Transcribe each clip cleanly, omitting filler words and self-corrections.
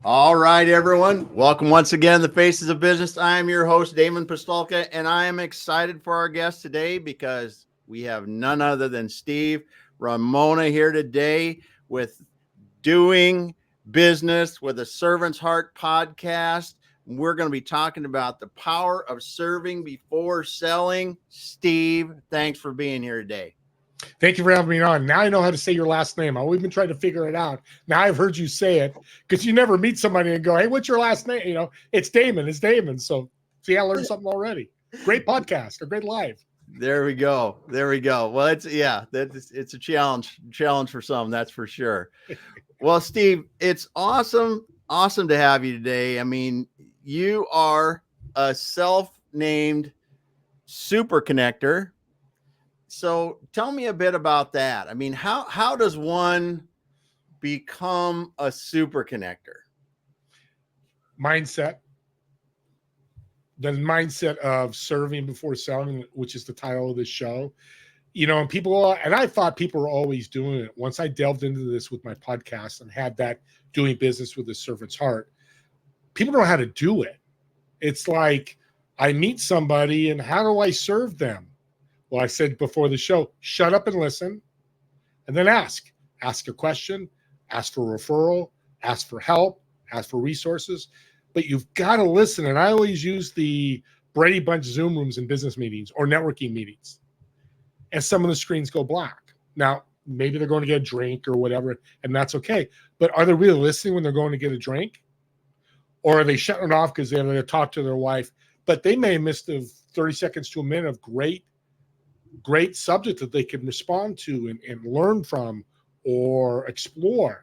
All right, everyone. Welcome once again to the Faces of Business. I am your host, Damon Pistolka, and I am excited for our guest today because we have none other than Steve Ramona here today with Doing Business with a Servant's Heart podcast. We're going to be talking about the power of serving before selling. Steve, thanks for being here today. Thank you for having me on. Now I know how to say your last name. I've always been trying to figure it out. Now I've heard you say it because you never meet somebody and go, hey, what's your last name? You know, it's Damon. It's Damon. So see, I learned something already. Great podcast, a great live. There we go. There we go. Well, it's a challenge for some, that's for sure. Well, Steve, it's awesome to have you today. I mean, you are a self-named super connector. So tell me a bit about that. I mean, how does one become a super connector? Mindset. The mindset of serving before selling, which is the title of this show. You know, and I thought people were always doing it. Once I delved into this with my podcast and had that doing business with a servant's heart, people don't know how to do it. It's like I meet somebody and how do I serve them? Well, I said before the show, shut up and listen, and then ask. Ask a question, ask for a referral, ask for help, ask for resources. But you've got to listen. And I always use the Brady Bunch Zoom rooms in business meetings or networking meetings. And some of the screens go black. Now, maybe they're going to get a drink or whatever, and that's okay. But are they really listening when they're going to get a drink? Or are they shutting it off because they're going to talk to their wife? But they may have missed the 30 seconds to a minute of great subject that they can respond to and learn from or explore,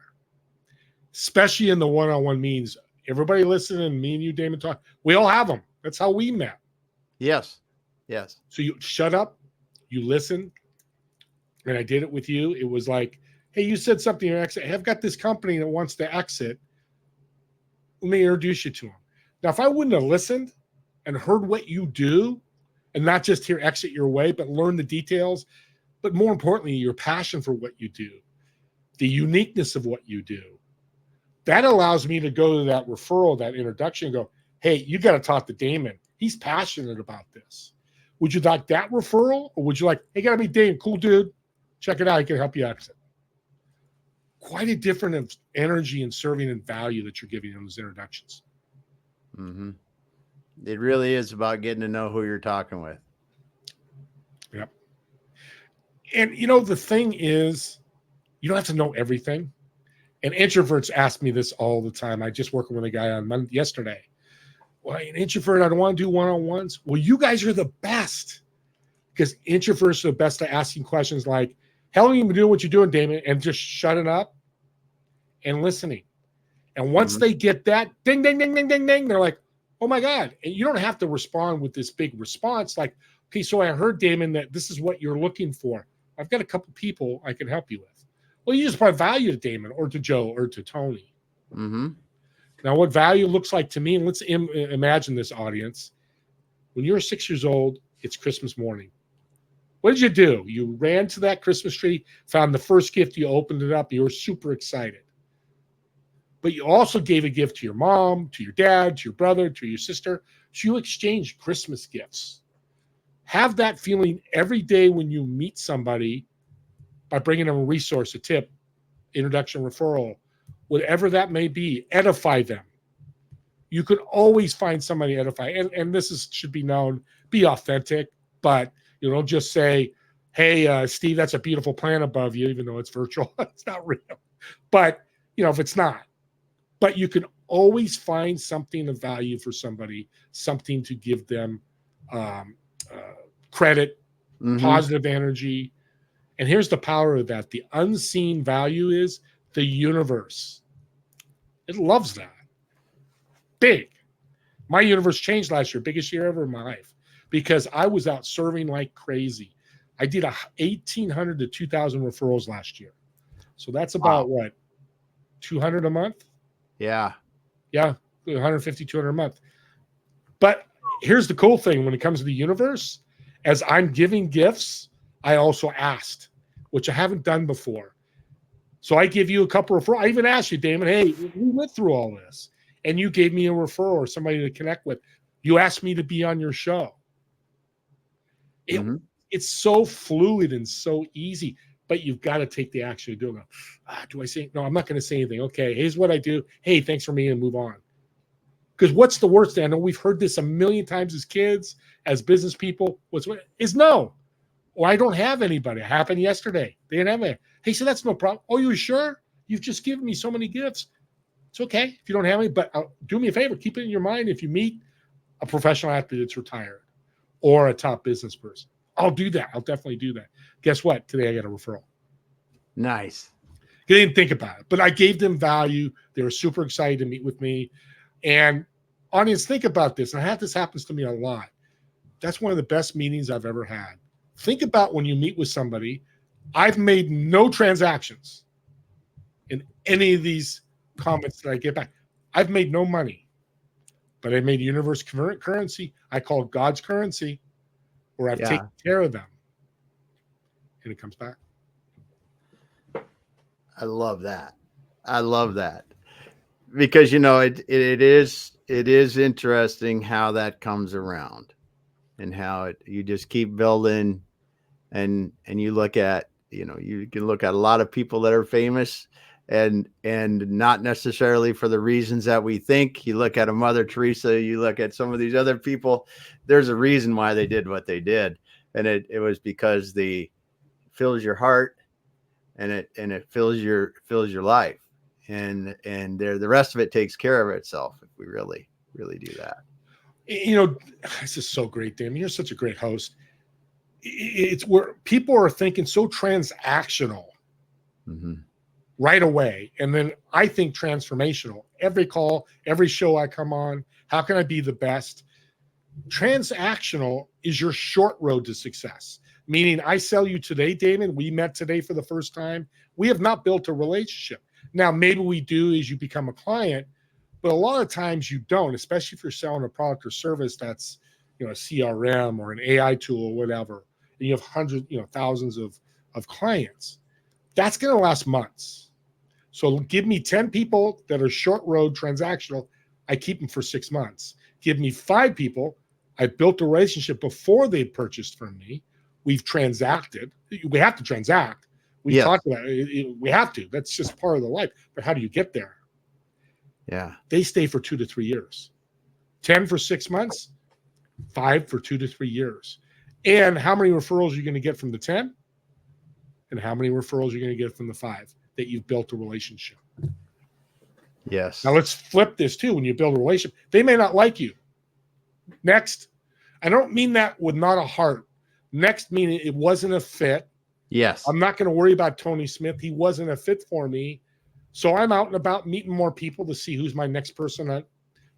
especially in the one-on-one meetings. Everybody listening, me and you, Damon, talk. We all have them. That's how we met. Yes. So you shut up, you listen, and I did it with you. It was like, hey, you said something. I've got this company that wants to exit. Let me introduce you to them. Now, if I wouldn't have listened and heard what you do, and not just hear exit your way, but learn the details, but more importantly, your passion for what you do, the uniqueness of what you do. That allows me to go to that referral, that introduction, and go, hey, you got to talk to Damon. He's passionate about this. Would you like that referral? Or would you like, hey, got to meet Damon, cool dude. Check it out. He can help you exit. Quite a different of energy and serving and value that you're giving in those introductions. Mm-hmm. It really is about getting to know who you're talking with. Yep. And, you know, the thing is, you don't have to know everything. And introverts ask me this all the time. I just worked with a guy on yesterday. Well, an introvert, I don't want to do one-on-ones. Well, you guys are the best because introverts are the best at asking questions like, how long have you been doing what you're doing, Damon? And just shutting up and listening. And once they get that, ding, ding, ding, ding, ding, ding, they're like, oh my God. And you don't have to respond with this big response. Like, okay, so I heard, Damon, that this is what you're looking for. I've got a couple people I can help you with. Well, you just provide value to Damon or to Joe or to Tony. Mm-hmm. Now, what value looks like to me, and let's imagine this audience. When you're 6 years old, it's Christmas morning. What did you do? You ran to that Christmas tree, found the first gift, you opened it up, you were super excited. But you also gave a gift to your mom, to your dad, to your brother, to your sister. So you exchanged Christmas gifts. Have that feeling every day when you meet somebody by bringing them a resource, a tip, introduction, referral, whatever that may be, edify them. You can always find somebody to edify. And this should be known, be authentic, but you don't just say, hey, Steve, that's a beautiful plant above you, even though it's virtual. It's not real. But, you know, if it's not. But you can always find something of value for somebody, something to give them credit, positive energy. And here's the power of that. The unseen value is the universe. It loves that. Big. My universe changed last year, biggest year ever in my life, because I was out serving like crazy. I did 1,800 to 2,000 referrals last year. So that's about what, 200 a month? Yeah. 150, 200 a month. But here's the cool thing when it comes to the universe, as I'm giving gifts, I also asked, which I haven't done before. So I give you a couple of referrals. I even asked you, Damon, hey, we went through all this, and you gave me a referral or somebody to connect with. You asked me to be on your show. It's so fluid and so easy, but you've got to take the action to do it. Do I say, no, I'm not going to say anything. Okay, here's what I do. Hey, thanks for me, and move on. Because what's the worst thing? I know we've heard this a million times as kids, as business people. Is no. Or I don't have anybody. It happened yesterday. They didn't have it. Hey, so that's no problem. Oh, you sure? You've just given me so many gifts. It's okay if you don't have any, but do me a favor. Keep it in your mind if you meet a professional athlete that's retired or a top business person. I'll do that. I'll definitely do that. Guess what? Today I got a referral. Nice. They didn't think about it, but I gave them value. They were super excited to meet with me. And audience, think about this. And this happens to me a lot. That's one of the best meetings I've ever had. Think about when you meet with somebody. I've made no transactions in any of these comments that I get back. I've made no money, but I made universe currency. I call God's currency, where I've taken care of them, and it comes back. I love that. I love that, because it is interesting how that comes around, and how you just keep building, and you look at you can look at a lot of people that are famous, and not necessarily for the reasons that we think. You look at a Mother Teresa, you look at some of these other people. There's a reason why they did what they did, and it was because they fills your heart, and it fills your life, and the rest of it takes care of itself if we really do that. This is so great, Damon. You're such a great host. It's where people are thinking so transactional right away. And then I think transformational. Every call, every show I come on, how can I be the best? Transactional is your short road to success. Meaning I sell you today, Damon. We met today for the first time. We have not built a relationship. Now, maybe we do as you become a client, but a lot of times you don't, especially if you're selling a product or service that's, a CRM or an AI tool or whatever. And you have hundreds, thousands of clients. That's going to last months. So give me 10 people that are short road transactional. I keep them for 6 months. Give me 5 people. I built a relationship before they purchased from me. We've transacted. We have to transact. We talked about it. We have to. That's just part of the life. But how do you get there? Yeah. They stay for 2 to 3 years. 10 for 6 months, 5 for 2 to 3 years. And how many referrals are you going to get from the 10? And how many referrals are you going to get from the 5 that you've built a relationship? Yes. Now let's flip this too. When you build a relationship, they may not like you. Next. I don't mean that with not a heart. Next, meaning it wasn't a fit. Yes. I'm not going to worry about Tony Smith. He wasn't a fit for me. So I'm out and about meeting more people to see who's my next person that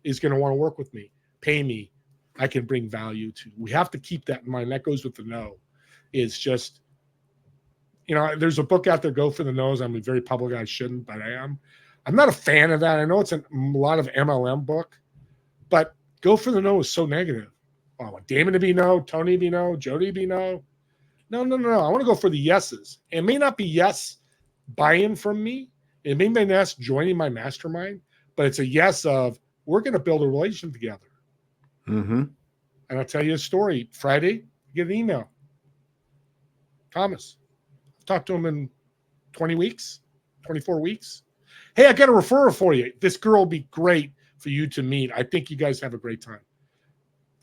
is going to want to work with me, pay me. I can bring value to. We have to keep that in mind. That goes with the no. It's just, there's a book out there, Go for the Nose. I'm a very public. I shouldn't, but I am. I'm not a fan of that. I know it's a lot of MLM book, but Go for the No is so negative. Oh, I want Damon to be no, Tony to be no, Jody to be no. No. I want to go for the yeses. It may not be yes buy-in from me. It may be yes joining my mastermind, but it's a yes of we're going to build a relationship together. And I'll tell you a story. Friday, get an email. Thomas, I've talked to him in 20 weeks, 24 weeks. Hey, I got a referral for you. This girl will be great for you to meet. I think you guys have a great time.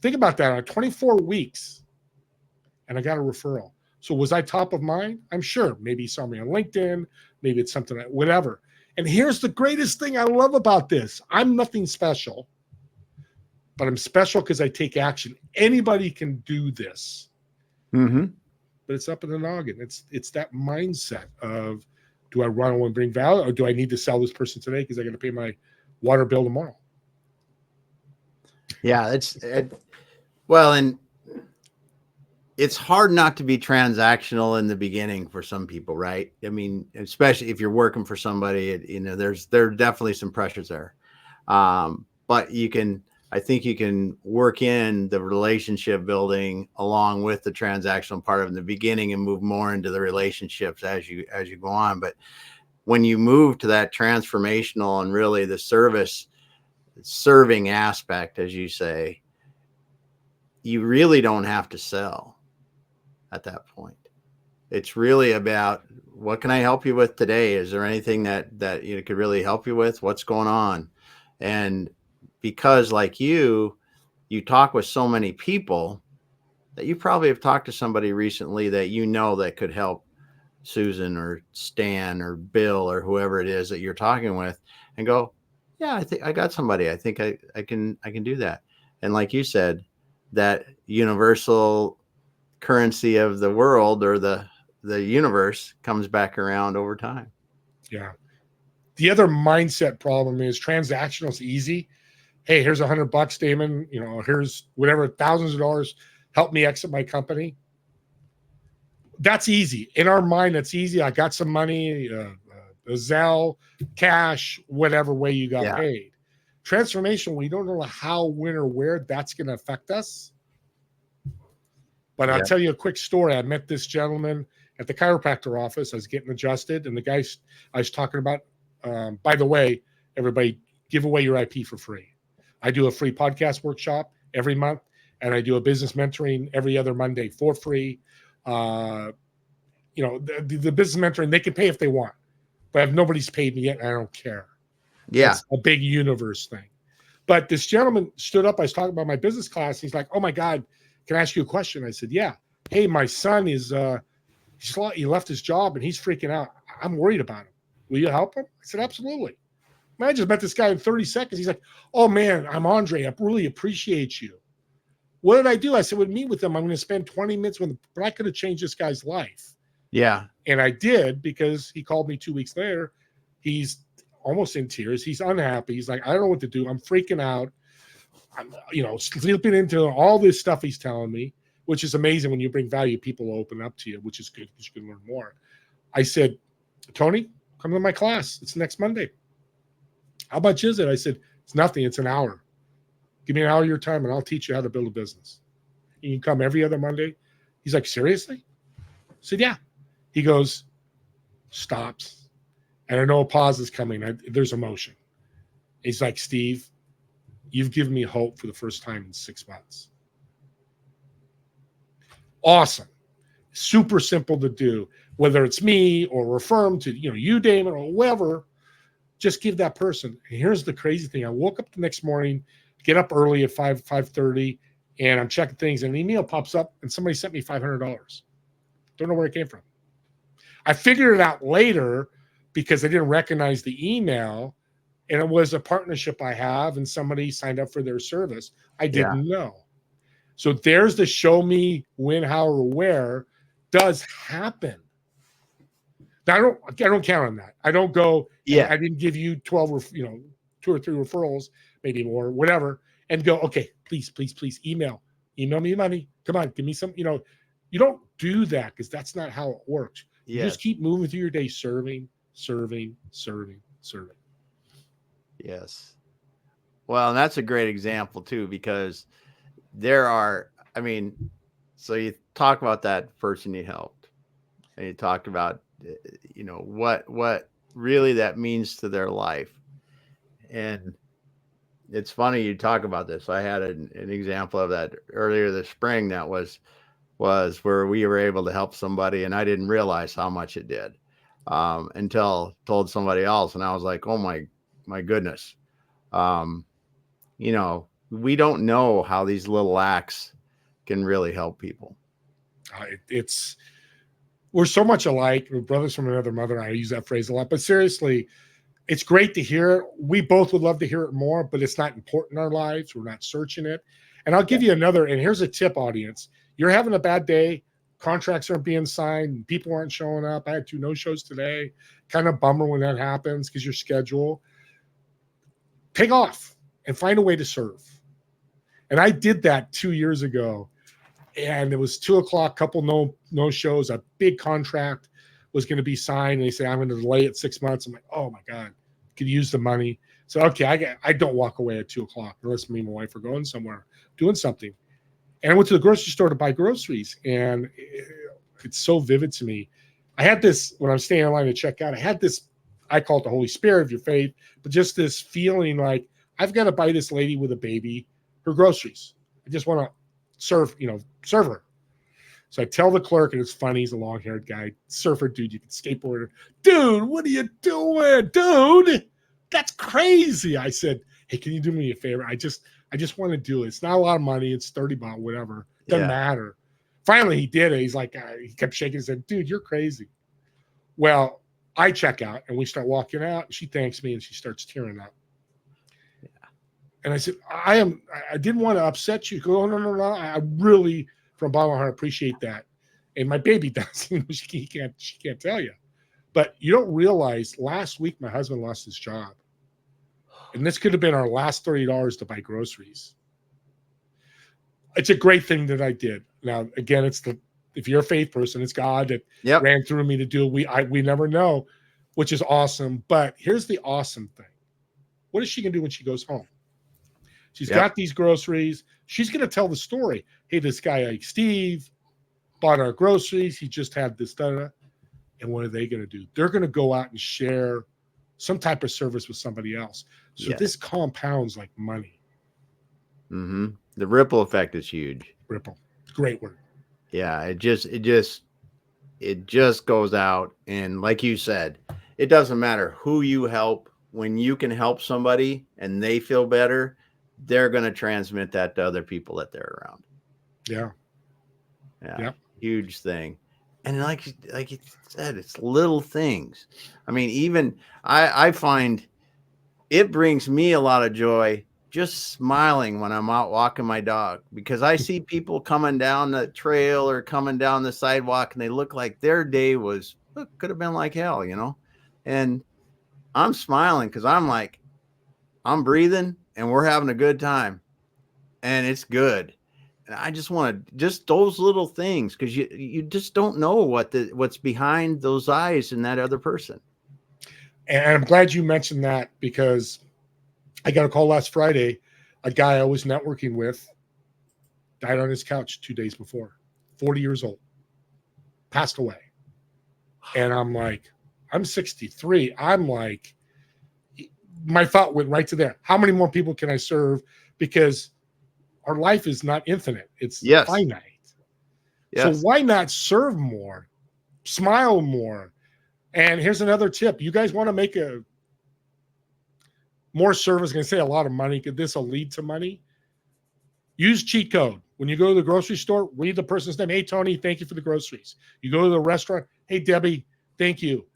Think about that. 24 weeks, and I got a referral. So was I top of mind? I'm sure. Maybe he saw me on LinkedIn. Maybe it's something, whatever. And here's the greatest thing I love about this. I'm nothing special, but I'm special because I take action. Anybody can do this. But it's up in the noggin. It's that mindset of, do I want to bring value, or do I need to sell this person today because I got to pay my water bill tomorrow? Yeah, well, and it's hard not to be transactional in the beginning for some people, right? I mean, especially if you're working for somebody, there are definitely some pressures there. But I think you can work in the relationship building along with the transactional part of the beginning and move more into the relationships as you go on. But when you move to that transformational and really the serving aspect, as you say, you really don't have to sell at that point. It's really about, what can I help you with today? Is there anything that you could really help you with? What's going on? And because like you talk with so many people that you probably have talked to somebody recently that that could help Susan or Stan or Bill or whoever it is that you're talking with, and go, yeah, I think I got somebody. I think I can do that. And like you said, that universal currency of the world, or the universe, comes back around over time. Yeah. The other mindset problem is transactional is easy. Hey, here's $100, Damon. Here's whatever, thousands of dollars. Help me exit my company. That's easy. In our mind, that's easy. I got some money, Zelle, cash, whatever way you got paid. Transformation, we don't know how, when, or where that's going to affect us. But I'll tell you a quick story. I met this gentleman at the chiropractor office. I was getting adjusted, and the guy I was talking about, by the way, everybody, give away your IP for free. I do a free podcast workshop every month, and I do a business mentoring every other Monday for free. The business mentoring, they can pay if they want, but if nobody's paid me yet, I don't care. Yeah. It's a big universe thing. But this gentleman stood up. I was talking about my business class. He's like, oh my God, can I ask you a question? I said, yeah. Hey, my son is, he left his job and he's freaking out. I'm worried about him. Will you help him? I said, absolutely. Man, I just met this guy in 30 seconds. He's like, oh man, I'm Andre. I really appreciate you. What did I do? I said, well, meet with him. I'm going to spend 20 minutes with him, but I could have changed this guy's life. Yeah. And I did, because he called me 2 weeks later. He's almost in tears. He's unhappy. He's like, I don't know what to do. I'm freaking out. I'm, slipping into all this stuff he's telling me, which is amazing. When you bring value, people will open up to you, which is good because you can learn more. I said, Tony, come to my class. It's next Monday. How much is it? I said, it's nothing. It's an hour. Give me an hour of your time and I'll teach you how to build a business. You can come every other Monday. He's like, seriously? I said, yeah. He goes, stops. And I know a pause is coming. There's emotion. He's like, Steve, you've given me hope for the first time in 6 months. Awesome. Super simple to do. Whether it's me or refer them to, you, Damon, or whoever, just give that person. And here's the crazy thing. I woke up the next morning, get up early at 5:30, and I'm checking things, and an email pops up, and somebody sent me $500. Don't know where it came from. I figured it out later because I didn't recognize the email, and it was a partnership I have, and somebody signed up for their service. I didn't know. So there's the show me when, how, or where does happen. Now, I don't count on that. I don't go, I didn't give you 12, 2 or 3 referrals, maybe more, whatever, and go, okay, please email me money. Come on, give me some, you don't do that because that's not how it works. You just keep moving through your day, serving. Yes. Well, and that's a great example too, because so you talk about that person you helped, and you talk about, what really that means to their life. And it's funny you talk about this. I had an example of that earlier this spring that was where we were able to help somebody, and I didn't realize how much it did until told somebody else, and I was like, oh my goodness. We don't know how these little acts can really help people. We're so much alike. We're brothers from another mother. I use that phrase a lot, but seriously, it's great to hear it. We both would love to hear it more, but it's not important in our lives. We're not searching it. And I'll give you another, and here's a tip, audience. You're having a bad day. Contracts aren't being signed. People aren't showing up. I had 2 no-shows today. Kind of bummer when that happens because your schedule. Take off and find a way to serve. And I did that 2 years ago. And it was 2:00, couple no shows, a big contract was going to be signed. And they say, I'm going to delay it 6 months. I'm like, oh my God, could use the money. So, okay, I don't walk away at 2:00 unless me and my wife are going somewhere, doing something. And I went to the grocery store to buy groceries. And it's so vivid to me. I had this, when I'm staying in line to check out, I had this I call it the Holy Spirit of your faith, but just this feeling like I've got to buy this lady with a baby her groceries. I just want to serve her. So I tell the clerk, and it's funny, he's a long-haired guy, surfer dude, you can skateboard. Dude, what are you doing? Dude, that's crazy. I said, hey, can you do me a favor? I just want to do it. It's not a lot of money. It's $30, whatever. Doesn't matter. Finally, he did it. He's like, he kept shaking his head. Dude, you're crazy. Well, I check out, and we start walking out, and she thanks me, and she starts tearing up. Yeah. And I said, I didn't want to upset you. Go, no. I really, from the bottom of my heart, appreciate that. And my baby does. She can't tell you. But you don't realize last week my husband lost his job. And this could have been our last $30 to buy groceries. It's a great thing that I did. Now, again, if you're a faith person, it's God that ran through me to do it. We never know, which is awesome. But here's the awesome thing. What is she going to do when she goes home? She's got these groceries. She's going to tell the story. Hey, this guy, like Steve, bought our groceries. He just had this. And what are they going to do? They're going to go out and share some type of service with somebody else. So this compounds like money. Mm-hmm. The ripple effect is huge. Ripple. Great word. Yeah. It just goes out. And like you said, it doesn't matter who you help. When you can help somebody and they feel better, they're going to transmit that to other people that they're around. Yeah. Huge thing. And like you said, it's little things. I mean, even I find it brings me a lot of joy just smiling when I'm out walking my dog, because I see people coming down the trail or coming down the sidewalk and they look like their day could have been like hell, and I'm smiling because I'm like, I'm breathing and we're having a good time and it's good. And I just want to those little things, because you just don't know what's behind those eyes in that other person. And I'm glad you mentioned that, because I got a call last Friday. A guy I was networking with died on his couch 2 days before, 40 years old, passed away. And I'm like, I'm 63. I'm like, my thought went right to there. How many more people can I serve? Because our life is not infinite. It's finite. Yes. So why not serve more, smile more? And here's another tip. You guys want to make more service, going to say a lot of money, because this will lead to money. Use cheat code. When you go to the grocery store, read the person's name. Hey, Tony, thank you for the groceries. You go to the restaurant. Hey, Debbie, thank you.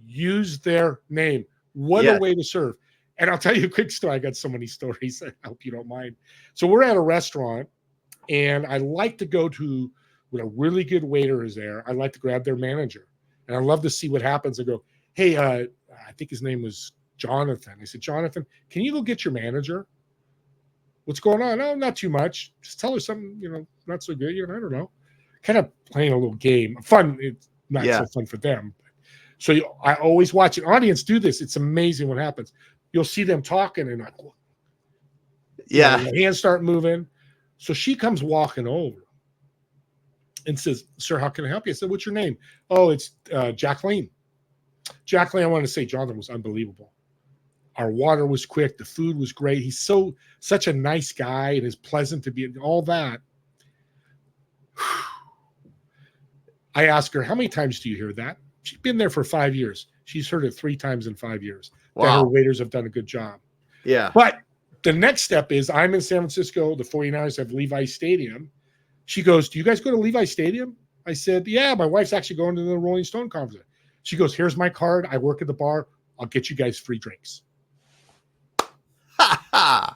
Use their name. What a way to serve. And I'll tell you a quick story. I got so many stories. I hope you don't mind. So we're at a restaurant, and I like to go to, when a really good waiter is there, I like to grab their manager. And I love to see what happens. I go, hey, I think his name was Jonathan. I said, Jonathan, can you go get your manager? What's going on? Oh, not too much. Just tell her something, not so good. I don't know. Kind of playing a little game. Fun. It's not so fun for them. So I always watch an audience do this. It's amazing what happens. You'll see them talking and like, their hands start moving. So she comes walking over and says, sir, how can I help you? I said, what's your name? Oh, it's Jacqueline. Jacqueline, I want to say Jonathan was unbelievable. Our water was quick. The food was great. He's such a nice guy and is pleasant to be, and all that. I asked her, how many times do you hear that? She's been there for 5 years. She's heard it 3 times in 5 years. Wow. That her waiters have done a good job. Yeah. But the next step is, I'm in San Francisco. The 49ers have Levi Stadium. She goes, do you guys go to Levi Stadium? I said, yeah, my wife's actually going to the Rolling Stone concert. She goes, here's my card. I work at the bar. I'll get you guys free drinks.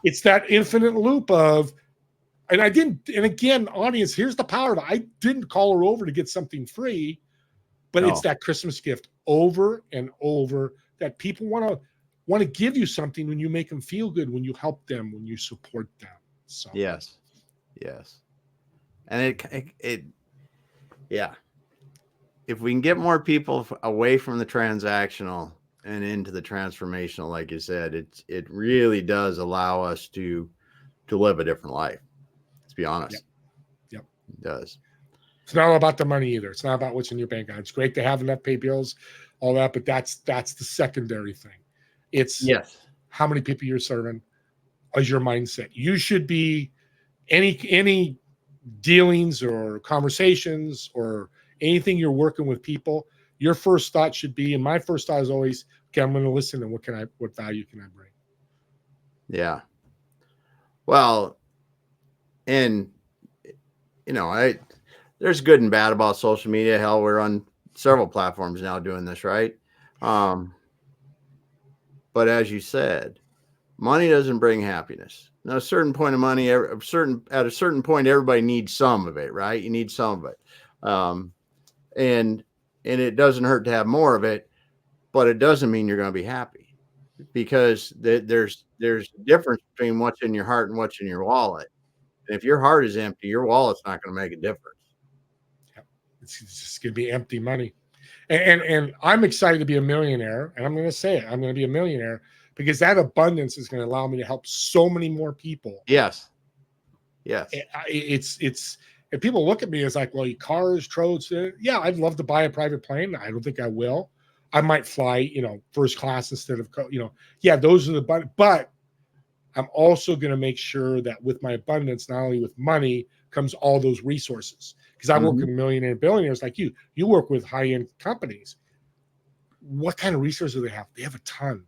It's that infinite loop of, and I didn't, and again, audience, here's the power of it. I didn't call her over to get something free, but it's that Christmas gift over and over that people want to give you something when you make them feel good, when you help them, when you support them. So yes. And if we can get more people away from the transactional and into the transformational, like you said, it really does allow us to live a different life. Let's be honest. Yep. It does. It's not all about the money either. It's not about what's in your bank account. It's great to have enough pay bills. all that, but that's the secondary thing. It's Yes. how many people you're serving is your mindset. You should be any dealings or conversations or anything you're working with people, your first thought should be, and my first thought is always, okay, I'm going to listen and what value can I bring? Yeah. Well, and there's good and bad about social media. Hell, we're on several platforms now doing this, right? But as you said, money doesn't bring happiness. Now, a certain point of money, at a certain point, everybody needs some of it, right? You need some of it, and it doesn't hurt to have more of it, but it doesn't mean you're going to be happy, because there's a difference between what's in your heart and what's in your wallet. And if your heart is empty, your wallet's not going to make a difference. It's just going to be empty money. And I'm excited to be a millionaire, and I'm going to say it. I'm going to be a millionaire because that abundance is going to allow me to help so many more people. Yes. It's and people look at me as like, well, cars, trodes. Yeah, I'd love to buy a private plane. I don't think I will. I might fly, first class instead of, yeah, those are but I'm also going to make sure that with my abundance, not only with money, comes all those resources. Because I work with millionaire and billionaires like you. You work with high-end companies. What kind of resources do they have? They have a ton.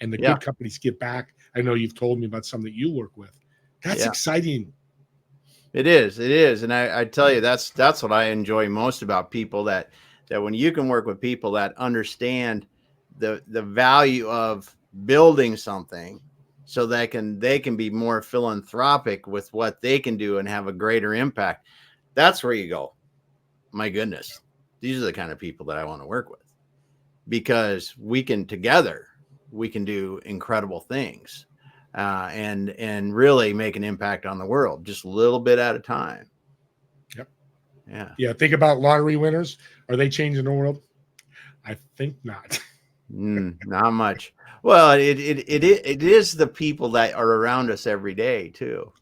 And the good companies give back. I know you've told me about some that you work with. That's exciting. It is. And I tell you, that's what I enjoy most about people, that when you can work with people that understand the value of building something, so they can be more philanthropic with what they can do and have a greater impact. That's where you go, my goodness, these are the kind of people that I want to work with, because together we can do incredible things, and really make an impact on the world, just a little bit at a time. Yep. Yeah. Think about lottery winners. Are they changing the world? I think not. Not much. Well, it is the people that are around us every day too.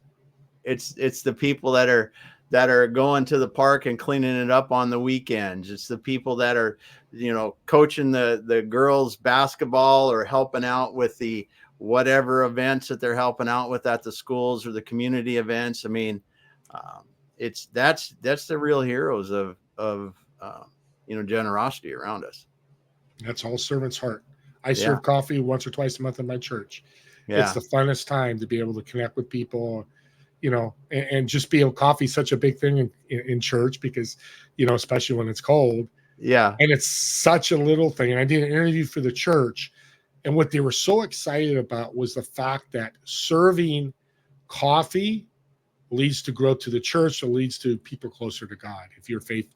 It's the people that are going to the park and cleaning it up on the weekends. It's the people that are, coaching the girls basketball or helping out with the whatever events that they're helping out with at the schools or the community events. I mean, that's the real heroes of generosity around us. That's all servant's heart. I serve coffee once or twice a month in my church. Yeah. It's the funnest time to be able to connect with people, and just be able, coffee is such a big thing in church because, especially when it's cold. Yeah. And it's such a little thing. And I did an interview for the church, and what they were so excited about was the fact that serving coffee leads to growth to the church, or leads to people closer to God. If your faith,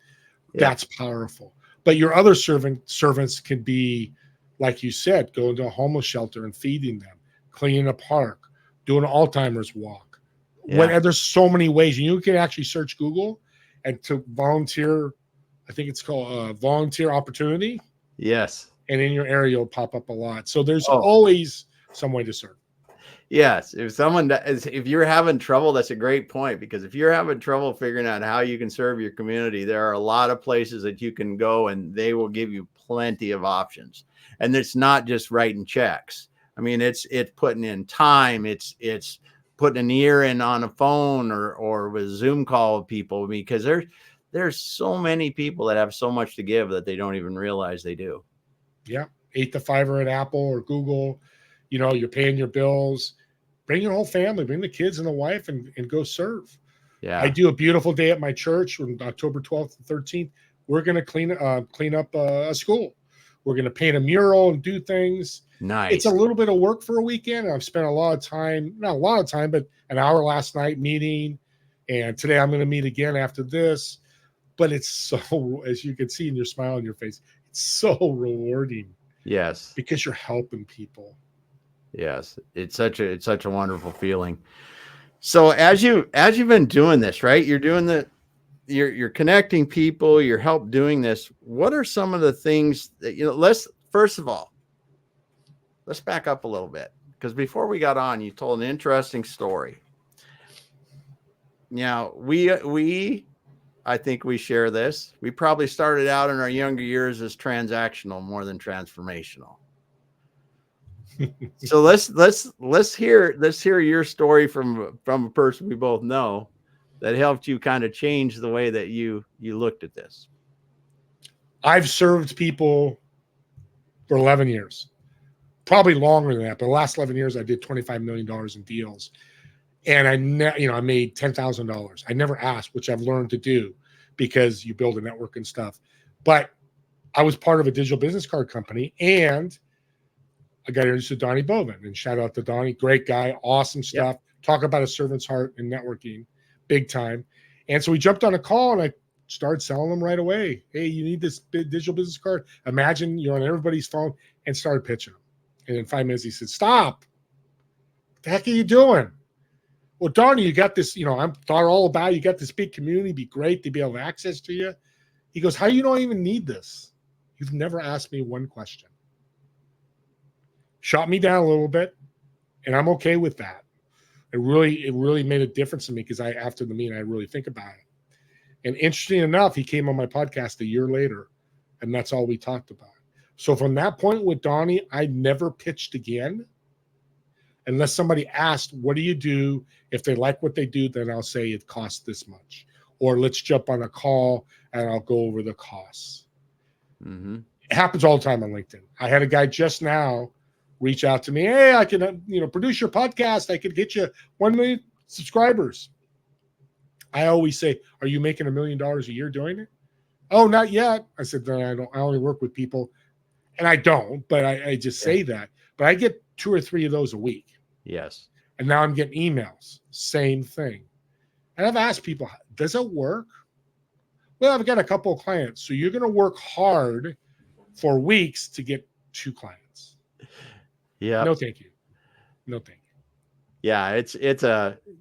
that's powerful. But your other servants can be, like you said, going to a homeless shelter and feeding them, cleaning a park, doing an Alzheimer's walk. There's so many ways. And you can actually search Google and to volunteer. I think it's called volunteer opportunity. Yes. And in your area, it'll pop up a lot. So there's always some way to serve. Yes. If you're having trouble, that's a great point, because if you're having trouble figuring out how you can serve your community, there are a lot of places that you can go, and they will give you plenty of options. And it's not just writing checks. I mean, it's putting in time. It's putting an ear in on a phone or with a Zoom call with people, because there's so many people that have so much to give that they don't even realize they do. Yeah. 8 to 5 at Apple or Google, you're paying your bills. Bring your whole family, bring the kids and the wife, and go serve. Yeah. I do a beautiful day at my church on October 12th and 13th. We're going to clean up a school. We're going to paint a mural and do things. Nice. It's a little bit of work for a weekend. I've spent a lot of time, not a lot of time, but an hour last night meeting. And today I'm going to meet again after this. But it's so, as you can see in your smile on your face, it's so rewarding. Yes. Because you're helping people. Yes. It's such a wonderful feeling. So as you've been doing this, right? You're connecting people, you're doing this. What are some of the things that, first of all, let's back up a little bit, because before we got on, you told an interesting story. Now, we I think we share this. We probably started out in our younger years as transactional more than transformational. So let's hear your story from a person we both know that helped you kind of change the way that you looked at this. I've served people for 11 years, probably longer than that. But the last 11 years, I did $25 million in deals, and I made $10,000. I never asked, which I've learned to do because you build a network and stuff. But I was part of a digital business card company, and I got introduced to Donnie Bowman, and shout out to Donnie, great guy, awesome stuff. Yep. Talk about a servant's heart and networking, big time. And so we jumped on a call, and I started selling them right away. Hey, you need this digital business card. Imagine you're on everybody's phone, and started pitching them. And in 5 minutes, he said, "Stop. What the heck are you doing?" "Well, Donnie, you got this, I'm thought all about it. You got this big community. It'd be great to be able to have access to you." He goes, "How you don't even need this? You've never asked me one question." Shot me down a little bit, and I'm okay with that. It really made a difference to me because after the meeting, I really think about it. And interesting enough, he came on my podcast a year later, and that's all we talked about. So from that point with Donnie, I never pitched again unless somebody asked, "What do you do?" If they like what they do, then I'll say it costs this much. Or let's jump on a call, and I'll go over the costs. Mm-hmm. It happens all the time on LinkedIn. I had a guy just now reach out to me. "Hey, I can, produce your podcast. I could get you 1 million subscribers." I always say, "Are you making $1 million a year doing it?" "Oh, not yet." I said, "Then I don't. I only work with people," and I don't. But I just say that. But I get 2 or 3 of those a week. Yes. And now I'm getting emails. Same thing. And I've asked people, "Does it work?" "Well, I've got a couple of clients." "So you're going to work hard for weeks to get 2 clients?" Yeah. No, thank you. No, thank you. Yeah,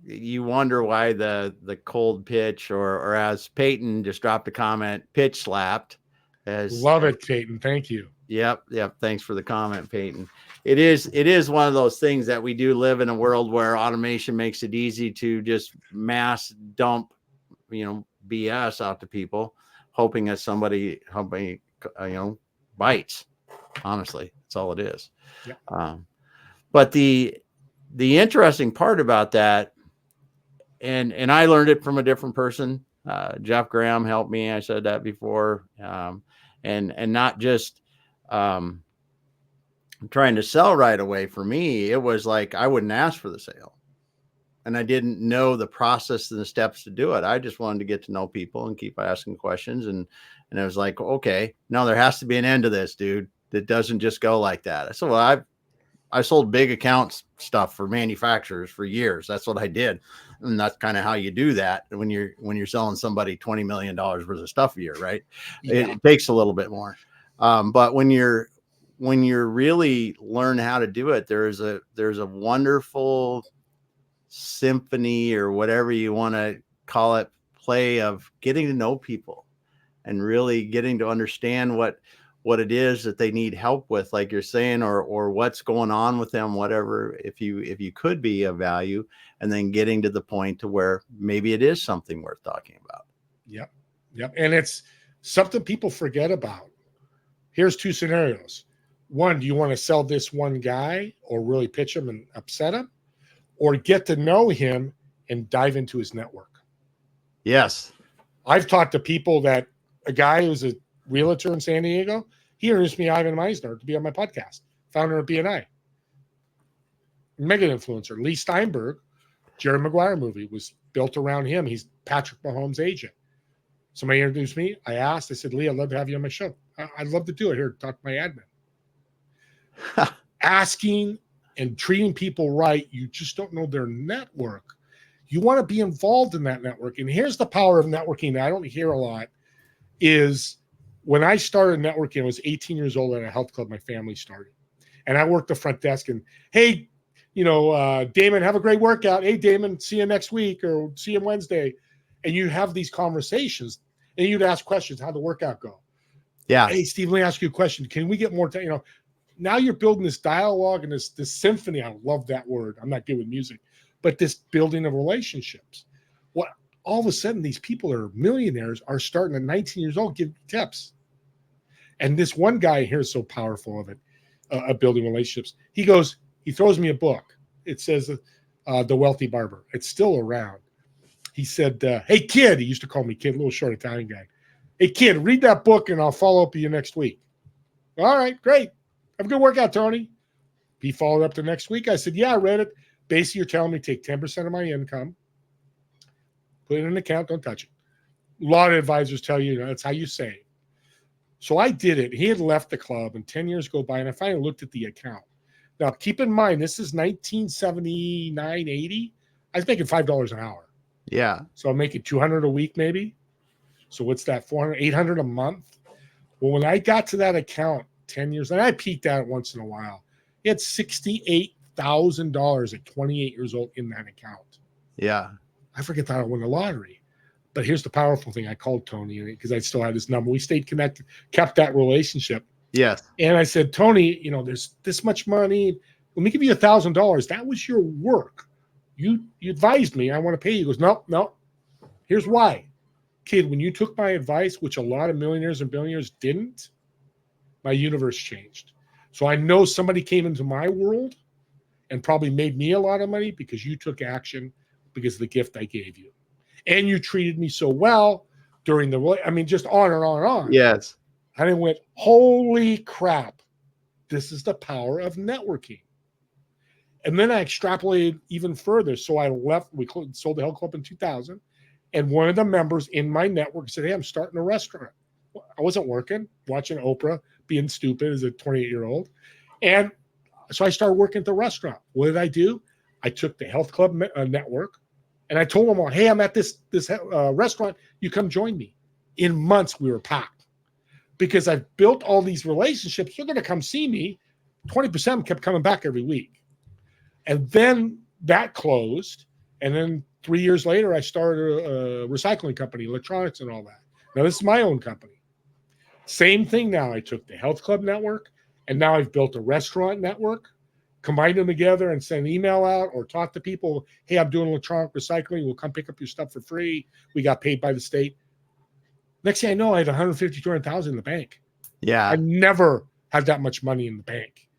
you wonder why the cold pitch or as Payton just dropped a comment, pitch slapped. Love it, Payton. Thank you. Yep. Thanks for the comment, Payton. It is one of those things that we do live in a world where automation makes it easy to just mass dump, BS out to people, hoping that somebody bites. Honestly, that's all it is. Yeah. But the interesting part about that, and I learned it from a different person. Jeff Graham helped me. I said that before, and not just trying to sell right away. For me, it was like I wouldn't ask for the sale, and I didn't know the process and the steps to do it. I just wanted to get to know people and keep asking questions, and it was like, okay, no, there has to be an end to this, dude. That doesn't just go like that. I said, well, I sold big accounts stuff for manufacturers for years. That's what I did. And that's kind of how you do that when you're selling somebody $20 million worth of stuff a year, right? Yeah. It takes a little bit more. But when you're really learn how to do it, there's a wonderful symphony or whatever you want to call it, play of getting to know people and really getting to understand what it is that they need help with, like you're saying, or what's going on with them, whatever, if you could be of value, and then getting to the point to where maybe it is something worth talking about. Yep. And it's something people forget about. Here's 2 scenarios. One, do you want to sell this one guy or really pitch him and upset him, or get to know him and dive into his network? Yes. I've talked to people that a guy who's a realtor in San Diego, he introduced me Ivan Meisner to be on my podcast, founder of BNI. Mega influencer. Lee Steinberg, Jerry Maguire movie was built around him. He's Patrick Mahomes' agent. Somebody introduced me. I asked, I said, "Lee, I'd love to have you on my show." "I'd love to do it. Here, talk to my admin." Asking and treating people right, you just don't know their network. You want to be involved in that network. And here's the power of networking that I don't hear a lot is when I started networking, I was 18 years old at a health club my family started. And I worked the front desk and, "Hey, Damon, have a great workout. Hey, Damon, see you next week or see you Wednesday." And you have these conversations and you'd ask questions. "How'd the workout go?" Yeah. "Hey, Steve, let me ask you a question. Can we get more time?" Now you're building this dialogue and this symphony. I love that word. I'm not good with music, but this building of relationships. What all of a sudden, these people are millionaires are starting at 19 years old, give tips. And this one guy here is so powerful of it, of building relationships. He throws me a book. It says The Wealthy Barber. It's still around. He said, hey, kid, he used to call me kid, little short Italian guy. Hey, kid, read that book and I'll follow up with you next week. All right, great. Have a good workout, Tony. He followed up the next week. I said, yeah, I read it. Basically, you're telling me take 10% of my income, put it in an account, don't touch it. A lot of advisors tell you, that's how you save. So I did it. He had left the club, and 10 years go by, and I finally looked at the account. Now, keep in mind, this is 1979, 80. I was making $5 an hour. Yeah. So I'm making $200 a week, maybe. So what's that, $400, $800 a month? Well, when I got to that account 10 years, and I peeked at it once in a while, he had $68,000 at 28 years old in that account. Yeah. I freaking thought I won the lottery. But here's the powerful thing. I called Tony because I still had his number. We stayed connected, kept that relationship. Yes. And I said, Tony, there's this much money. Let me give you $1,000. That was your work. You advised me. I want to pay you. He goes, no. Here's why. Kid, when you took my advice, which a lot of millionaires and billionaires didn't, my universe changed. So I know somebody came into my world and probably made me a lot of money because you took action because of the gift I gave you. And you treated me so well during just on and on and on. Yes. And I went, holy crap, this is the power of networking. And then I extrapolated even further. So I left, we sold the Health Club in 2000. And one of the members in my network said, hey, I'm starting a restaurant. I wasn't working, watching Oprah, being stupid as a 28-year-old. And so I started working at the restaurant. What did I do? I took the Health Club network. And I told them all, hey, I'm at this restaurant. You come join me. In months, we were packed. Because I've built all these relationships. You're going to come see me. 20% of them kept coming back every week. And then that closed. And then 3 years later, I started a recycling company, electronics and all that. Now, this is my own company. Same thing now. I took the Health Club network, and now I've built a restaurant network. Combine them together and send an email out or talk to people. Hey, I'm doing electronic recycling. We'll come pick up your stuff for free. We got paid by the state. Next thing I know, I had 150, 200,000 in the bank. Yeah. I never had that much money in the bank.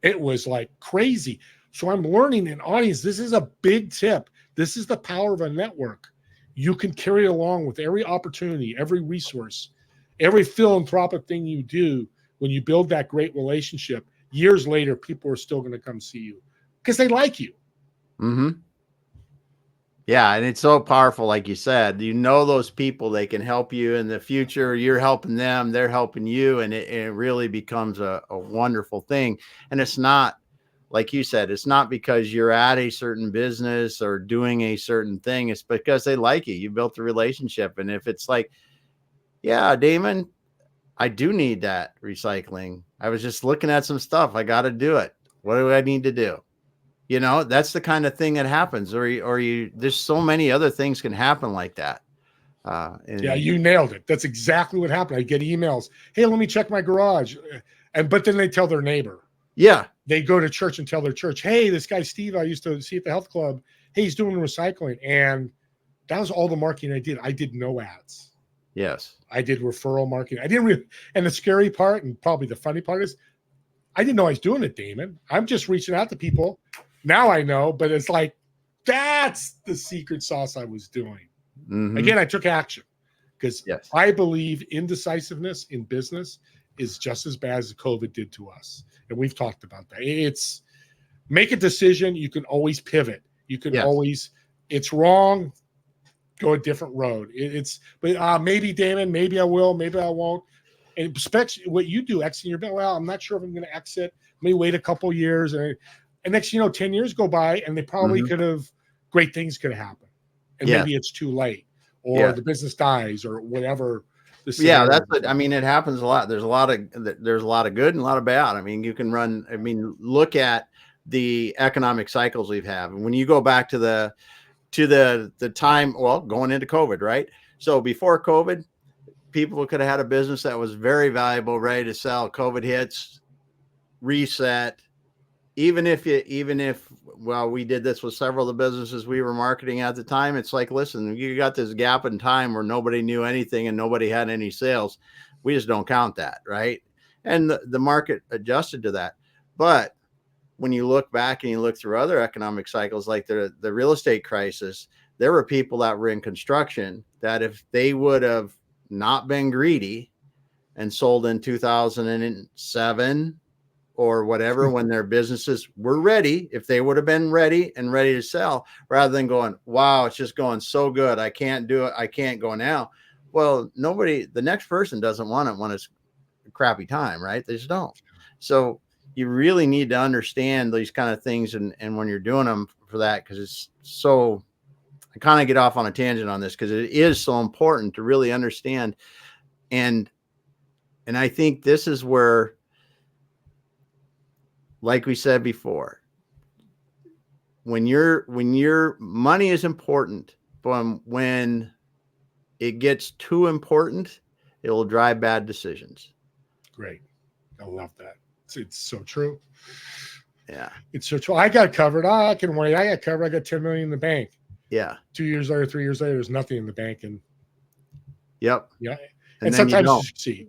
It was like crazy. So I'm learning an audience. This is a big tip. This is the power of a network. You can carry it along with every opportunity, every resource, every philanthropic thing you do. When you build that great relationship, years later, people are still going to come see you because they like you. Mm-hmm. Yeah. And it's so powerful. Like you said, those people, they can help you in the future. You're helping them. They're helping you. And it really becomes a wonderful thing. And it's not, like you said, it's not because you're at a certain business or doing a certain thing. It's because they like you. You built a relationship. And if it's like, yeah, Damon, I do need that recycling. I was just looking at some stuff. I got to do it. What do I need to do? That's the kind of thing that happens. There's so many other things can happen like that. Yeah, you nailed it. That's exactly what happened. I get emails. Hey, let me check my garage. But then they tell their neighbor. Yeah. They go to church and tell their church, hey, this guy, Steve, I used to see at the Health Club. Hey, he's doing recycling. And that was all the marketing I did. I did no ads. Yes. I did referral marketing. I didn't really, and the scary part and probably the funny part is I didn't know I was doing it, Damon. I'm just reaching out to people. Now I know, but it's like, that's the secret sauce I was doing. Mm-hmm. Again, I took action because I believe indecisiveness in business is just as bad as COVID did to us. And we've talked about that. It's make a decision. You can always pivot. You can always, it's wrong. Go a different road. But maybe, Damon, maybe I will, maybe I won't. And especially what you do, exiting your business. Well, I'm not sure if I'm going to exit. Let me wait a couple years. And next, 10 years go by and they probably could have, great things could happen. And maybe it's too late or the business dies or whatever. That's what, it happens a lot. There's a lot of good and a lot of bad. You can look at the economic cycles we've had. And when you go back to the time, going into COVID, right? So before COVID, people could have had a business that was very valuable, ready to sell. COVID hits, reset. Even if well, we did this with several of the businesses we were marketing at the time. It's like, listen, you got this gap in time where nobody knew anything and nobody had any sales. We just don't count that, right? And the market adjusted to that. But when you look back and you look through other economic cycles, like the real estate crisis, there were people that were in construction that if they would have not been greedy and sold in 2007 or whatever, when their businesses were ready, if they would have been ready and ready to sell, rather than going, wow, it's just going so good, I can't do it, I can't go now. Well, the next person doesn't want it when it's a crappy time, right? They just don't. So you really need to understand these kind of things, and when you're doing them for that, because it's so, I kind of get off on a tangent on this because it is so important to really understand. And I think this is where, like we said before, when your money is important, but when it gets too important, it will drive bad decisions. Great. I love that. It's so true. Yeah. It's so true. I got covered. I can wait. I got covered. I got 10 million in the bank. Yeah. 2 years later, 3 years later, there's nothing in the bank. And yep. Yeah. And sometimes you see.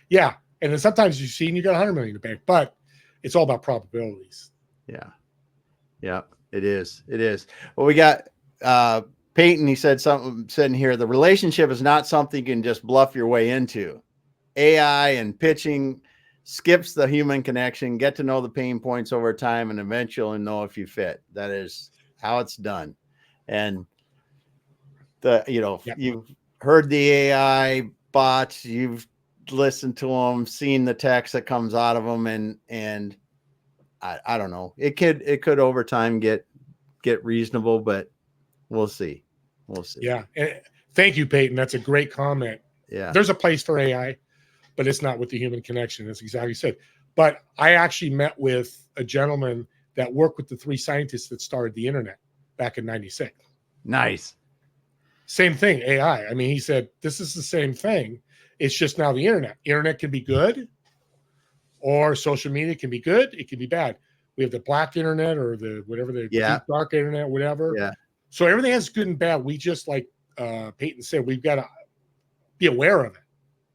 Yeah. And then sometimes you see and you got 100 million in the bank, but it's all about probabilities. Yeah. Yeah, it is. It is. Well, we got Payton. He said in here, the relationship is not something you can just bluff your way into. AI and pitching skips the human connection. Get to know the pain points over time and eventually know if you fit. That is how it's done. And you've heard the AI bots, you've listened to them, seen the text that comes out of them, and I don't know. It could over time get reasonable, but we'll see. We'll see. Yeah. Thank you, Payton. That's a great comment. Yeah. There's a place for AI, but it's not with the human connection. That's exactly what you said. But I actually met with a gentleman that worked with the 3 scientists that started the internet back in 96. Nice. Same thing, AI. I mean, he said, this is the same thing. It's just now the internet. Internet can be good, or social media can be good. It can be bad. We have the black internet or the whatever, the deep dark internet, whatever. Yeah. So everything has good and bad. We just, like Payton said, we've got to be aware of it.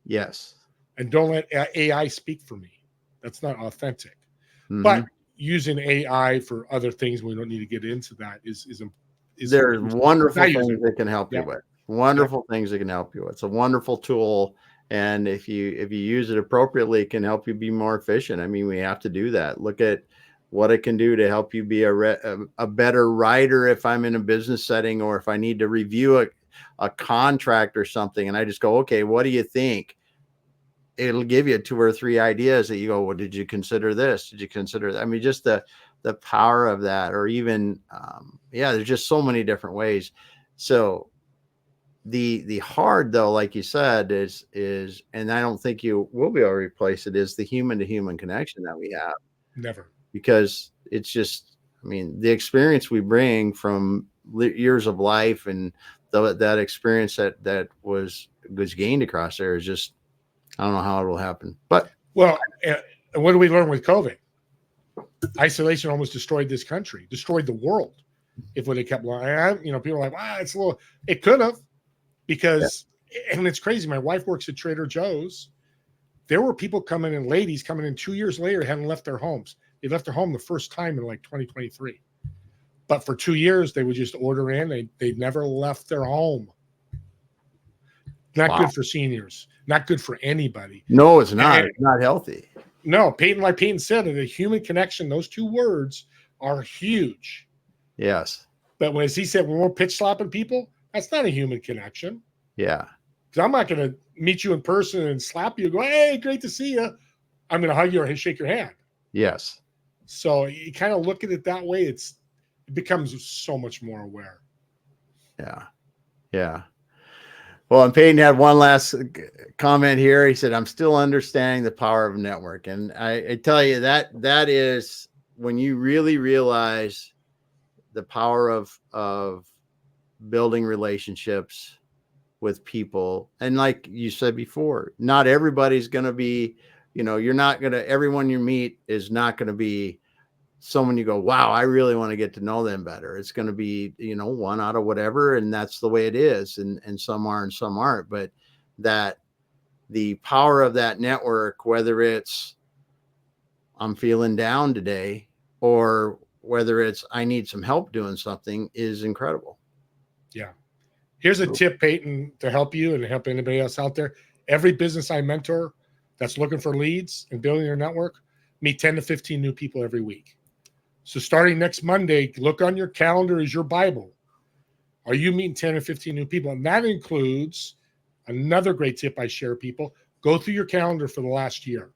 Yes. And don't let AI speak for me. That's not authentic. Mm-hmm. But using AI for other things, we don't need to get into that, is there's wonderful things that can help you with. Wonderful things that can help you with. It's a wonderful tool. And if you use it appropriately, it can help you be more efficient. I mean, we have to do that. Look at what it can do to help you be a better writer if I'm in a business setting, or if I need to review a contract or something. And I just go, okay, what do you think? It'll give you 2 or 3 ideas that you go, well, did you consider this? Did you consider that? I mean, just the power of that, or even, there's just so many different ways. So the hard, though, like you said, is, and I don't think you will be able to replace it, is the human to human connection that we have. Never. Because it's just, I mean, the experience we bring from years of life, and that experience that was gained across there is just, I don't know how it will happen. But what do we learn with COVID? Isolation almost destroyed this country, destroyed the world. If when it kept lying, people are like, wow, it's a little. It could have, because, and it's crazy. My wife works at Trader Joe's. There were people coming in, ladies coming in 2 years later, hadn't left their homes. They left their home the first time in like 2023. But for 2 years, they would just order in. They never left their home. Not good for seniors. Not good for anybody. No, it's not. It's not healthy. No, Payton, like Payton said, the human connection, those 2 words are huge. Yes. But as he said, when we're pitch slapping people, that's not a human connection. Yeah. Because I'm not going to meet you in person and slap you and go, hey, great to see you. I'm going to hug you or shake your hand. Yes. So you kind of look at it that way. It becomes so much more aware. Yeah. Yeah. Well, and Payton had one last comment here. He said, I'm still understanding the power of network. And I tell you, that is when you really realize the power of building relationships with people. And like you said before, not everybody's going to be, everyone you meet is not going to be someone you go, wow, I really want to get to know them better. It's going to be, one out of whatever. And that's the way it is. And some are and some aren't, but that the power of that network, whether it's I'm feeling down today or whether it's I need some help doing something, is incredible. Yeah. Here's a tip, Payton, to help you and help anybody else out there. Every business I mentor that's looking for leads and building their network, meet 10 to 15 new people every week. So starting next Monday, look on your calendar as your Bible. Are you meeting 10 or 15 new people? And that includes another great tip I share people. Go through your calendar for the last year.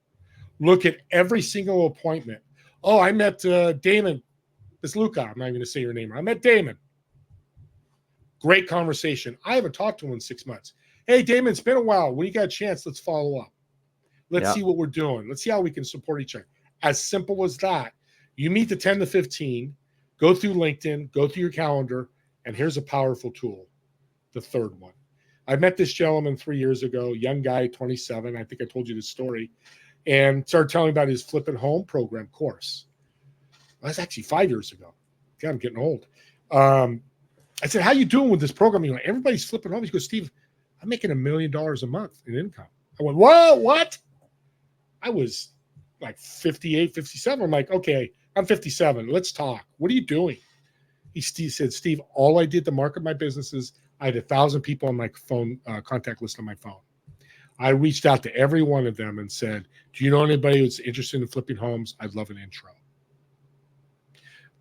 Look at every single appointment. Oh, I met Damon. It's Luca. I'm not even going to say your name. I met Damon. Great conversation. I haven't talked to him in 6 months. Hey, Damon, it's been a while. When you got a chance, let's follow up. Let's see what we're doing. Let's see how we can support each other. As simple as that. You meet the 10 to 15, go through LinkedIn, go through your calendar, and here's a powerful tool, the third one. I met this gentleman 3 years ago, young guy, 27. I think I told you this story, and started telling me about his Flippin' Home program course. That's actually 5 years ago. God, I'm getting old. I said, how you doing with this program? He's like, everybody's flipping home. He goes, Steve, I'm making $1 million a month in income. I went, whoa, what? I was like 58, 57. I'm like, okay, I'm 57. Let's talk. What are you doing? He said, Steve, all I did to market my business is I had 1,000 people on my phone, contact list on my phone. I reached out to every one of them and said, do you know anybody who's interested in flipping homes? I'd love an intro.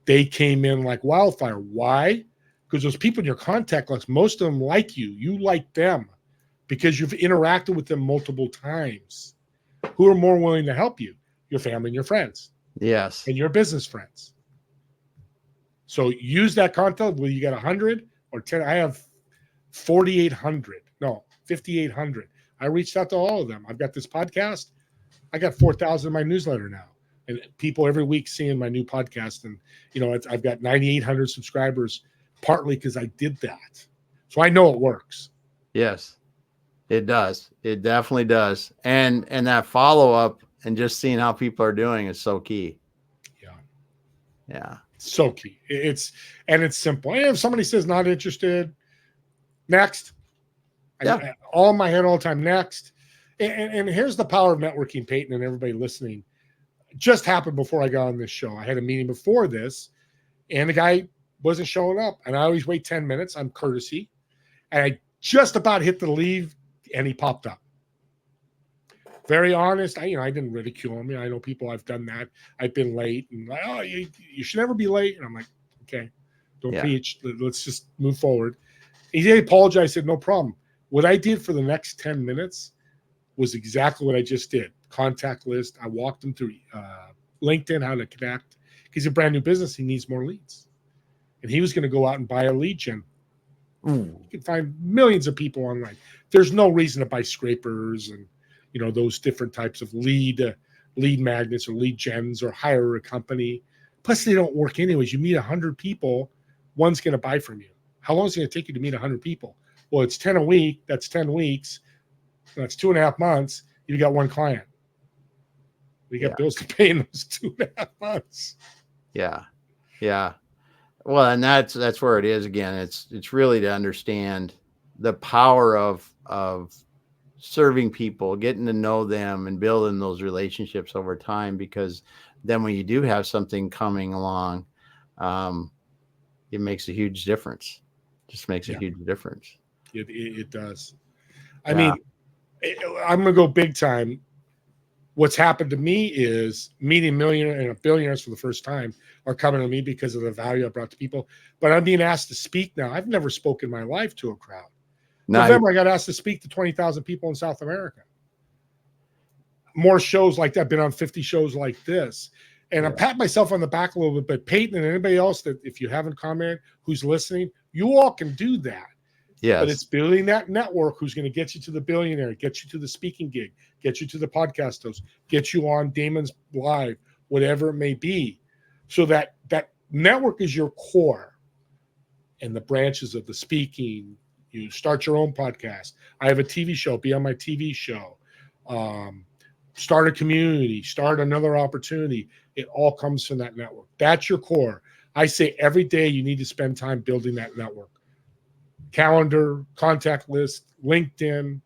They came in like wildfire. Why? Because those people in your contact list, most of them like you. You like them because you've interacted with them multiple times. Who are more willing to help you? Your family and your friends. Yes. And your business friends. So use that contact, whether you got 100 or 10. I have 5,800. I reached out to all of them. I've got this podcast. I got 4,000 in my newsletter now. And people every week seeing my new podcast. And, I've got 9,800 subscribers, partly because I did that. So I know it works. Yes, it does. It definitely does. And that follow-up and just seeing how people are doing is so key. Yeah. So key. It's simple. And if somebody says not interested, next. I all in my head all the time, next. And here's the power of networking, Payton, and everybody listening. Just happened before I got on this show. I had a meeting before this, and the guy wasn't showing up. And I always wait 10 minutes. I'm courtesy. And I just about hit the leave, and he popped up. Very honest. I didn't ridicule him. I know people, I've done that. I've been late, and like, oh, you should never be late. And I'm like, okay, don't preach. Let's just move forward. He apologized. I said, no problem. What I did for the next 10 minutes was exactly what I just did. Contact list. I walked him through LinkedIn, how to connect. He's a brand new business. He needs more leads. And he was going to go out and buy a lead gen. You can find millions of people online. There's no reason to buy scrapers and, those different types of lead magnets or lead gens, or hire a company. Plus, they don't work anyways. You meet 100 people, one's going to buy from you. How long is it going to take you to meet 100 people? Well, it's 10 a week. That's 10 weeks. That's 2.5 months. You got one client. We got bills to pay in those 2.5 months. Yeah. Well, and that's where it is again. It's really to understand the power of serving people, getting to know them, and building those relationships over time. Because then when you do have something coming along, it makes a huge difference. Just makes a huge difference. It does. I mean, I'm going to go big time. What's happened to me is meeting millionaires and billionaires for the first time are coming to me because of the value I brought to people. But I'm being asked to speak now. I've never spoken in my life to a crowd. November, I got asked to speak to 20,000 people in South America. More shows like that. I've been on 50 shows like this. And I'm patting myself on the back a little bit. But Payton and anybody else that, if you haven't commented, who's listening, you all can do that. Yes. But it's building that network who's going to get you to the billionaire, get you to the speaking gig, get you to the podcast host, get you on Damon's live, whatever it may be. So that network is your core, and the branches of the speaking. You start your own podcast. I have a TV show. Be on my TV show. start a community, start another opportunity. It all comes from that network. That's your core. I say every day you need to spend time building that network. Calendar, contact list, LinkedIn,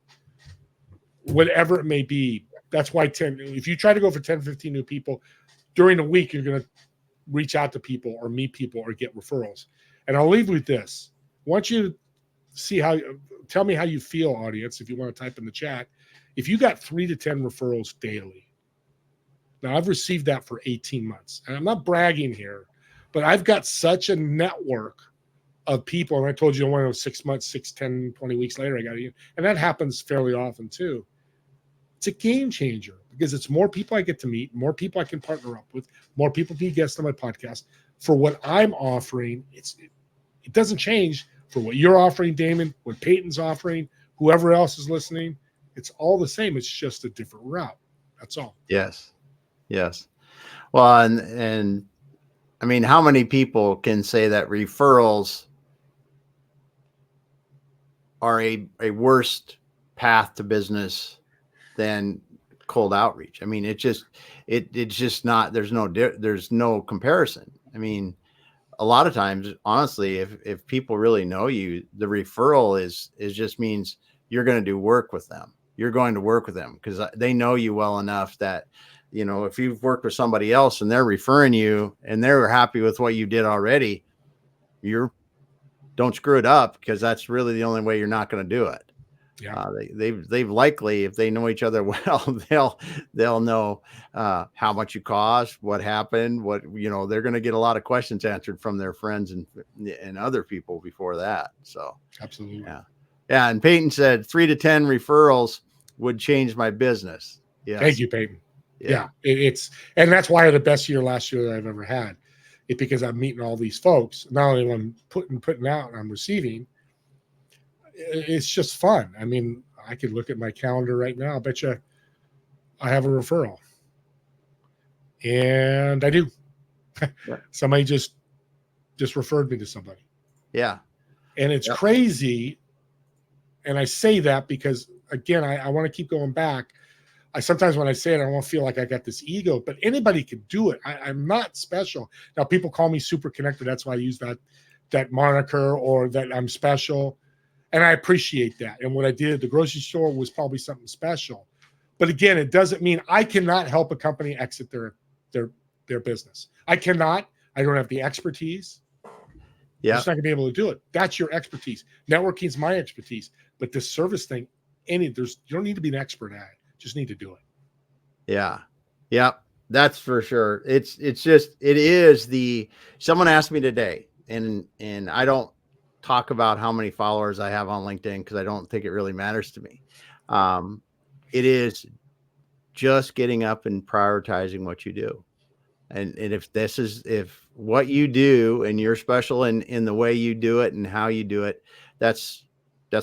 whatever it may be. That's why if you try to go for 10, 15 new people during the week, you're going to reach out to people or meet people or get referrals. And I'll leave with this. I want you to see tell me how you feel, audience, if you want to type in the chat. If you got 3 to 10 referrals daily, now I've received that for 18 months. And I'm not bragging here, but I've got such a network of people. And I told you, one of those 6 months, 6, 10, 20 weeks later, I got you. And that happens fairly often too. It's a game changer because it's more people I get to meet, more people I can partner up with, more people be guests on my podcast. For what I'm offering, it doesn't change for what you're offering, Damon, what Payton's offering, whoever else is listening. It's all the same. It's just a different route. That's all. Yes. Well, and I mean, how many people can say that referrals are a worse path to business than cold outreach? I mean, it's just not, there's no comparison. I mean, a lot of times, honestly, if people really know you, the referral is just means you're going to do work with them. You're going to work with them because they know you well enough that, if you've worked with somebody else and they're referring you and they're happy with what you did already, don't screw it up, because that's really the only way you're not going to do it. Yeah. They've likely, if they know each other well, they'll know how much you cost, what happened, they're going to get a lot of questions answered from their friends and other people before that. So absolutely. Yeah. And Payton said 3 to 10 referrals would change my business. Yeah. Thank you, Payton. Yeah. And that's why I had the best year last year that I've ever had. It's because I'm meeting all these folks. Not only am I putting out and I'm receiving, it's just fun. I mean, I could look at my calendar right now. I bet you I have a referral. And I do. Yeah. Somebody just referred me to somebody. Yeah. And it's crazy. And I say that because, again, I want to keep going back. Sometimes when I say it, I don't want to feel like I got this ego, but anybody could do it. I'm not special. Now, people call me super connected. That's why I use that moniker, or that I'm special. And I appreciate that. And what I did at the grocery store was probably something special. But again, it doesn't mean I cannot help a company exit their business. I cannot. I don't have the expertise. Yeah. I'm just not going to be able to do it. That's your expertise. Networking is my expertise. But this service thing, you don't need to be an expert at it. Just need to do it. Yeah. Yep. That's for sure. Someone asked me today, and I don't talk about how many followers I have on LinkedIn because I don't think it really matters to me. It is just getting up and prioritizing what you do. And if what you do and you're special in the way you do it and how you do it, that's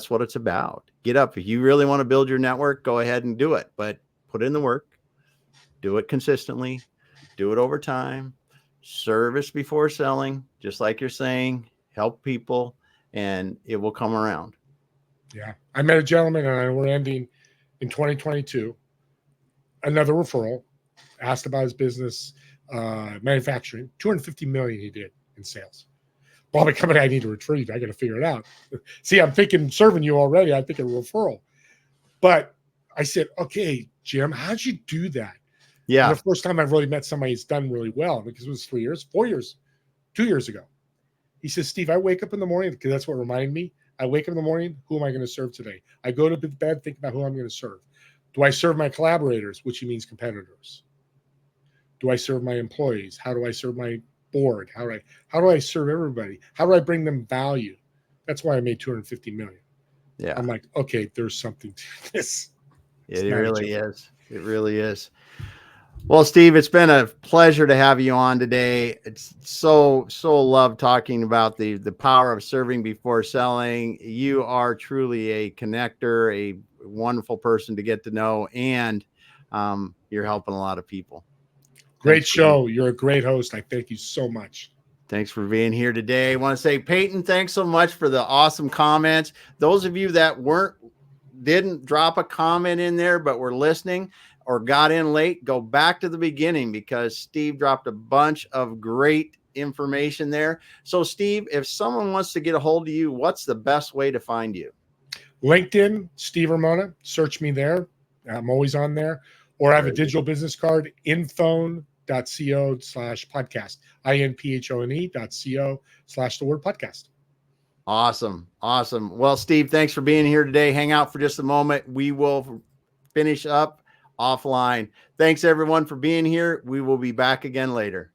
what it's about. Get up. If you really want to build your network, go ahead and do it, but put in the work, do it consistently, do it over time, service before selling, just like you're saying, help people, and it will come around. Yeah. I met a gentleman, and we're ending in 2022, another referral, asked about his business, manufacturing, $250 million he did in sales. Probably company I need to retrieve. I got to figure it out. See, I'm thinking serving you already. I think a referral. But I said, okay, Jim, how'd you do that? Yeah. And the first time I've really met somebody who's done really well, because it was 2 years ago. He says, Steve, I wake up in the morning, because that's what reminded me. I wake up in the morning, who am I going to serve today? I go to bed, think about who I'm going to serve. Do I serve my collaborators, which means competitors? Do I serve my employees? How do I serve my board? How do I serve everybody? How do I bring them value? That's why I made $250 million. Yeah. I'm like, okay, there's something to this. It really is. It really is. Well, Steve, it's been a pleasure to have you on today. It's so love talking about the power of serving before selling. You are truly a connector, a wonderful person to get to know, and you're helping a lot of people. Great show. You're a great host. I thank you so much. Thanks for being here today. I want to say, Payton, thanks so much for the awesome comments. Those of you that didn't drop a comment in there, but were listening, or got in late, go back to the beginning because Steve dropped a bunch of great information there. So Steve, if someone wants to get a hold of you, what's the best way to find you? LinkedIn, Steve Ramona, search me there. I'm always on there. Or I have a digital business card, infone.co/podcast, infone.co/the-word-podcast. Awesome. Awesome. Well, Steve, thanks for being here today. Hang out for just a moment. We will finish up offline. Thanks everyone for being here. We will be back again later.